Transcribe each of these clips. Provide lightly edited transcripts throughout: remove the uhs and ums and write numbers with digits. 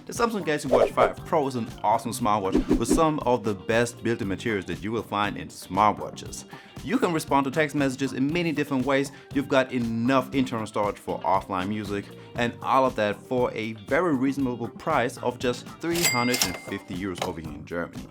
The Samsung Galaxy Watch 5 Pro is an awesome smartwatch with some of the best built-in materials that you will find in smartwatches. You can respond to text messages in many different ways, you've got enough internal storage for offline music, and all of that for a very reasonable price of just 350 euros over here in Germany.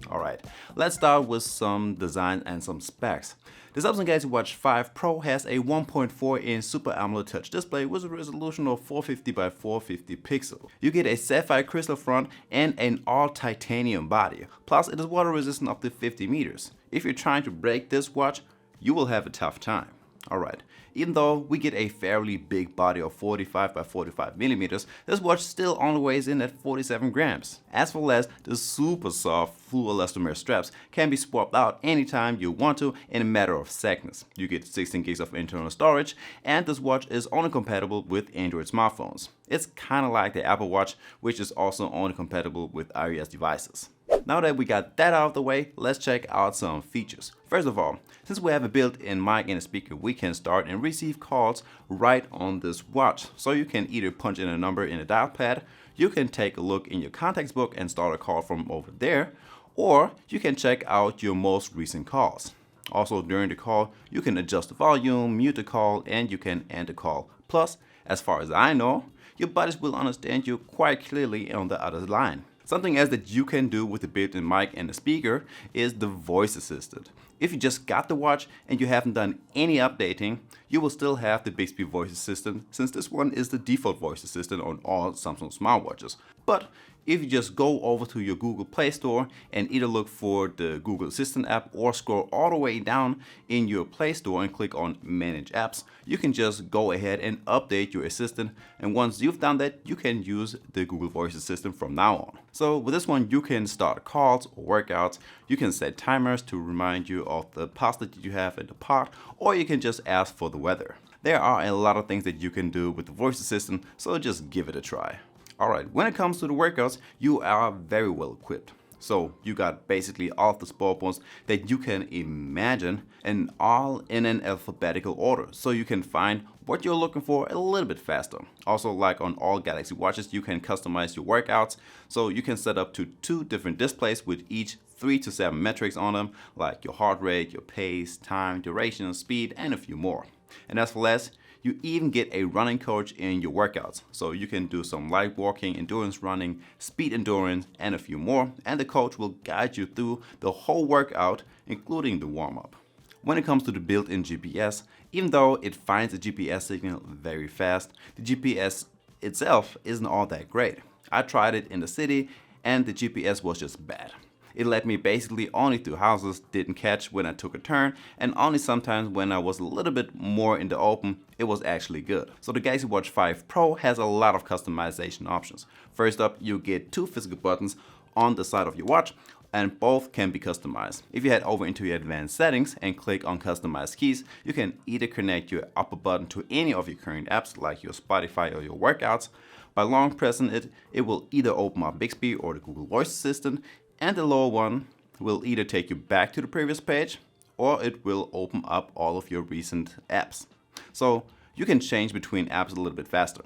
Alright, let's start with some design and some specs. The Samsung Galaxy Watch 5 Pro has a 1.4-inch Super AMOLED touch display with a resolution of 450 by 450 pixels. You get a sapphire crystal front and an all-titanium body. Plus, it is water resistant up to 50 meters. If you're trying to break this watch, you will have a tough time. Alright, even though we get a fairly big body of 45 by 45 millimeters, this watch still only weighs in at 47 grams. As well as the super soft fluoroelastomer straps can be swapped out anytime you want to in a matter of seconds. You get 16 gigs of internal storage, and this watch is only compatible with Android smartphones. It's kinda like the Apple Watch, which is also only compatible with iOS devices. Now that we got that out of the way, let's check out some features. First of all, since we have a built-in mic and a speaker, we can start and receive calls right on this watch. So you can either punch in a number in a dial pad, you can take a look in your contacts book and start a call from over there, or you can check out your most recent calls. Also, during the call, you can adjust the volume, mute the call, and you can end the call. Plus, as far as I know, your buddies will understand you quite clearly on the other line. Something else that you can do with the built-in mic and the speaker is the voice assistant. If you just got the watch and you haven't done any updating, you will still have the Bixby voice assistant, since this one is the default voice assistant on all Samsung smartwatches. But if you just go over to your Google Play Store and either look for the Google Assistant app or scroll all the way down in your Play Store and click on Manage Apps, you can just go ahead and update your assistant, and once you've done that, you can use the Google Voice Assistant from now on. So with this one, you can start calls or workouts, you can set timers to remind you of the pasta that you have in the pot, or you can just ask for the weather. There are a lot of things that you can do with the voice assistant, so just give it a try. Alright, when it comes to the workouts, you are very well equipped. So you got basically all of the sport ones that you can imagine, and all in an alphabetical order, so you can find what you're looking for a little bit faster. Also, like on all Galaxy watches, you can customize your workouts, so you can set up to 2 different displays with each 3 to 7 metrics on them, like your heart rate, your pace, time, duration, speed, and a few more. And as for less, you even get a running coach in your workouts, so you can do some light walking, endurance running, speed endurance, and a few more, and the coach will guide you through the whole workout, including the warm-up. When it comes to the built-in GPS, even though it finds the GPS signal very fast, the GPS itself isn't all that great. I tried it in the city and the GPS was just bad. It led me basically only through houses, didn't catch when I took a turn, and only sometimes when I was a little bit more in the open, it was actually good. So the Galaxy Watch 5 Pro has a lot of customization options. First up, you get 2 physical buttons on the side of your watch, and both can be customized. If you head over into your advanced settings and click on customize keys, you can either connect your upper button to any of your current apps like your Spotify or your workouts. By long pressing it, it will either open up Bixby or the Google Voice Assistant, and the lower one will either take you back to the previous page or it will open up all of your recent apps. So you can change between apps a little bit faster.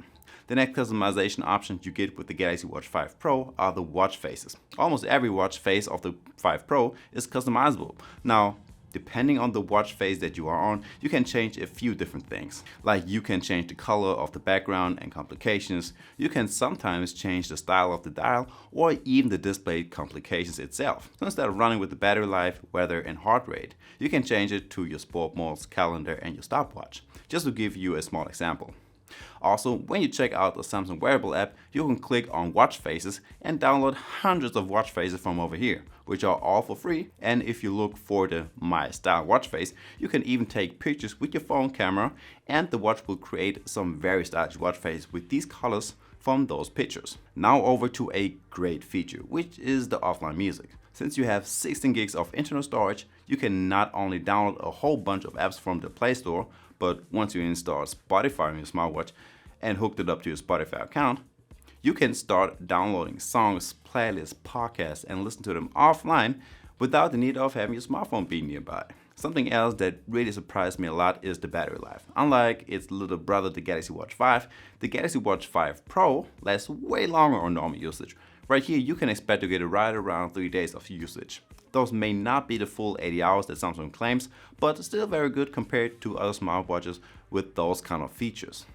The next customization option you get with the Galaxy Watch 5 Pro are the watch faces. Almost every watch face of the 5 Pro is customizable. Now, depending on the watch face that you are on, you can change a few different things. Like you can change the color of the background and complications, you can sometimes change the style of the dial, or even the display complications itself. So instead of running with the battery life, weather, and heart rate, you can change it to your sport modes, calendar, and your stopwatch. Just to give you a small example. Also, when you check out the Samsung Wearable app, you can click on watch faces and download hundreds of watch faces from over here, which are all for free. And if you look for the My Style watch face, you can even take pictures with your phone camera, and the watch will create some very stylish watch faces with these colors from those pictures. Now over to a great feature, which is the offline music. Since you have 16 gigs of internal storage, you can not only download a whole bunch of apps from the Play Store, but once you install Spotify on your smartwatch and hooked it up to your Spotify account, you can start downloading songs, playlists, podcasts, and listen to them offline without the need of having your smartphone be nearby. Something else that really surprised me a lot is the battery life. Unlike its little brother, the Galaxy Watch 5, the Galaxy Watch 5 Pro lasts way longer on normal usage. Right here, you can expect to get right around 3 days of usage. Those may not be the full 80 hours that Samsung claims, but still very good compared to other smartwatches with those kind of features.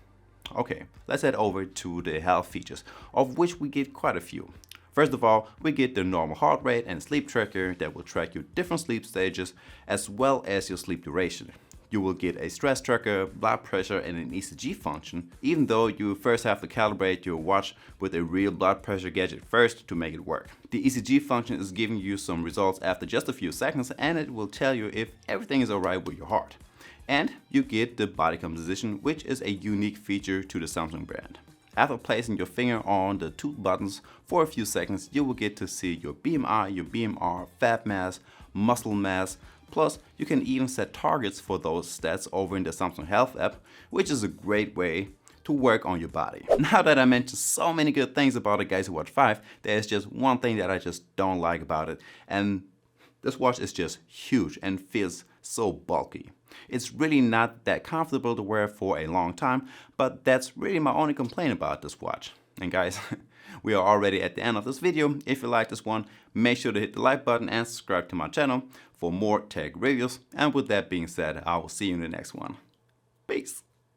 Okay, let's head over to the health features, of which we get quite a few. First of all, we get the normal heart rate and sleep tracker that will track your different sleep stages as well as your sleep duration. You will get a stress tracker, blood pressure, and an ECG function, even though you first have to calibrate your watch with a real blood pressure gadget first to make it work. The ECG function is giving you some results after just a few seconds, and it will tell you if everything is alright with your heart. And you get the body composition, which is a unique feature to the Samsung brand. After placing your finger on the two buttons for a few seconds, you will get to see your BMI, your BMR, fat mass, muscle mass. Plus, you can even set targets for those stats over in the Samsung Health app, which is a great way to work on your body. Now that I mentioned so many good things about the Galaxy Watch 5, there's just one thing that I just don't like about it, and this watch is just huge and feels so bulky. It's really not that comfortable to wear for a long time, but that's really my only complaint about this watch. And guys, we are already at the end of this video. If you like this one, make sure to hit the like button and subscribe to my channel for more tech reviews. And with that being said, I will see you in the next one. Peace.